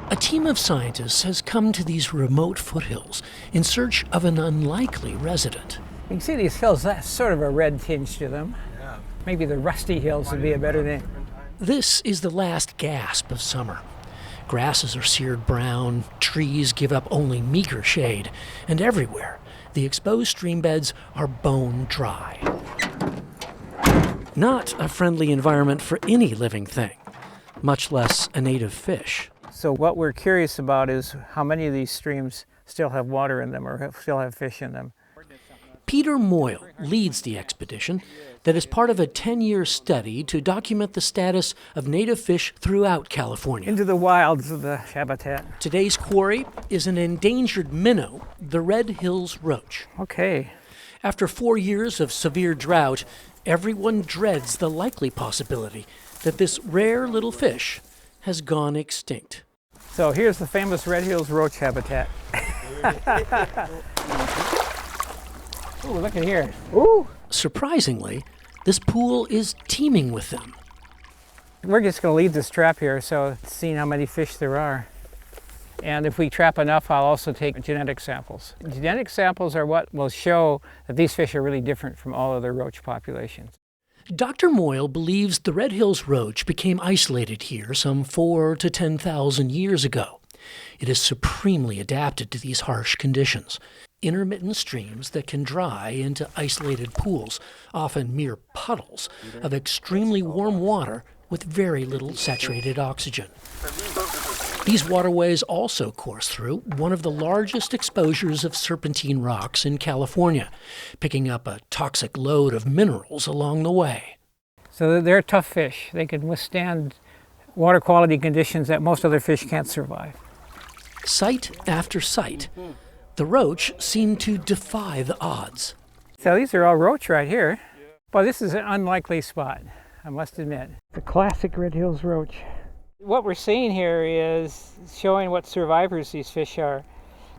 A team of scientists has come to these remote foothills in search of an unlikely resident. You can see these hills, that's sort of a red tinge to them. Maybe the Rusty Hills would be a better name. This is the last gasp of summer. Grasses are seared brown, trees give up only meager shade, and everywhere, the exposed stream beds are bone dry. Not a friendly environment for any living thing, much less a native fish. So what we're curious about is how many of these streams still have water in them or still have fish in them. Peter Moyle leads the expedition that is part of a 10-year study to document the status of native fish throughout California. Into the wilds of the habitat. Today's quarry is an endangered minnow, the Red Hills Roach. Okay. After 4 years of severe drought, everyone dreads the likely possibility that this rare little fish has gone extinct. So here's the famous Red Hills Roach habitat. Ooh, look at here. Ooh! Surprisingly, this pool is teeming with them. We're just going to leave this trap here, so seeing how many fish there are. And if we trap enough, I'll also take genetic samples. Genetic samples are what will show that these fish are really different from all other roach populations. Dr. Moyle believes the Red Hills Roach became isolated here some 4,000 to 10,000 years ago. It is supremely adapted to these harsh conditions. Intermittent streams that can dry into isolated pools, often mere puddles of extremely warm water with very little saturated oxygen. These waterways also course through one of the largest exposures of serpentine rocks in California, picking up a toxic load of minerals along the way. So they're tough fish. They can withstand water quality conditions that most other fish can't survive. Site after site, the roach seem to defy the odds. So these are all roach right here. But this is an unlikely spot, I must admit. The classic Red Hills Roach. What we're seeing here is showing what survivors these fish are.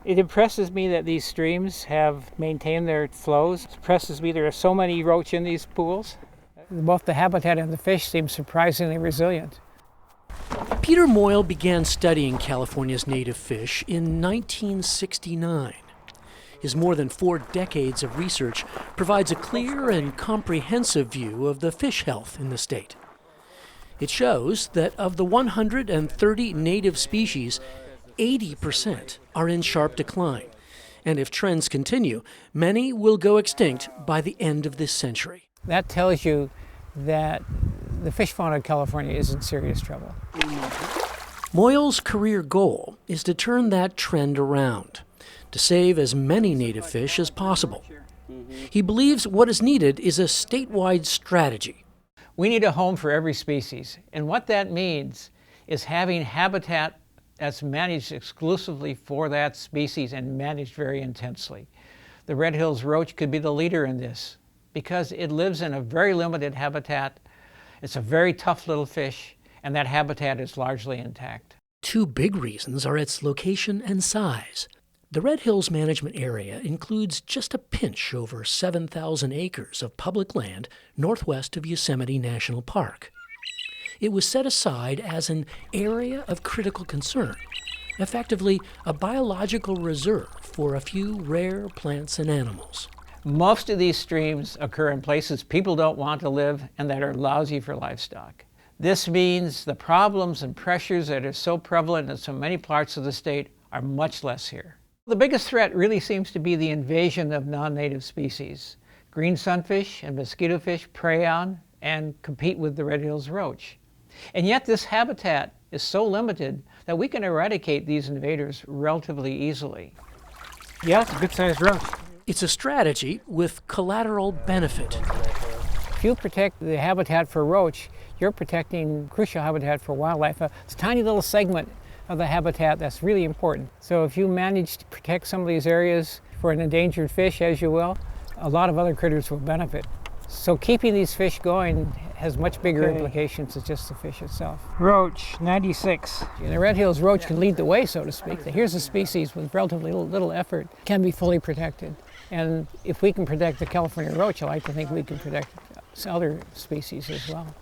It impresses me that these streams have maintained their flows. It impresses me there are so many roach in these pools. Both the habitat and the fish seem surprisingly resilient. Peter Moyle began studying California's native fish in 1969. His more than 4 decades of research provides a clear and comprehensive view of the fish health in the state. It shows that of the 130 native species, 80% are in sharp decline. And if trends continue, many will go extinct by the end of this century. That tells you that the fish fauna of California is in serious trouble. Moyle's career goal is to turn that trend around, to save as many native fish as possible. He believes what is needed is a statewide strategy. We need a home for every species, and what that means is having habitat that's managed exclusively for that species and managed very intensely. The Red Hills Roach could be the leader in this because it lives in a very limited habitat. It's a very tough little fish, and that habitat is largely intact. 2 big reasons are its location and size. The Red Hills Management Area includes just a pinch over 7,000 acres of public land northwest of Yosemite National Park. It was set aside as an area of critical concern, effectively a biological reserve for a few rare plants and animals. Most of these streams occur in places people don't want to live and that are lousy for livestock. This means the problems and pressures that are so prevalent in so many parts of the state are much less here. The biggest threat really seems to be the invasion of non-native species. Green sunfish and mosquitofish prey on and compete with the Red Hills Roach. And yet this habitat is so limited that we can eradicate these invaders relatively easily. Yeah, it's a good-sized roach. It's a strategy with collateral benefit. If you protect the habitat for roach, you're protecting crucial habitat for wildlife. It's a tiny little segment of the habitat that's really important. So if you manage to protect some of these areas for an endangered fish, as you will, a lot of other critters will benefit. So keeping these fish going has much bigger implications than just the fish itself. Roach, 96. And the Red Hills Roach can lead the way, so to speak. Here's a species with relatively little effort, can be fully protected. And if we can protect the California roach, I like to think we can protect other species as well.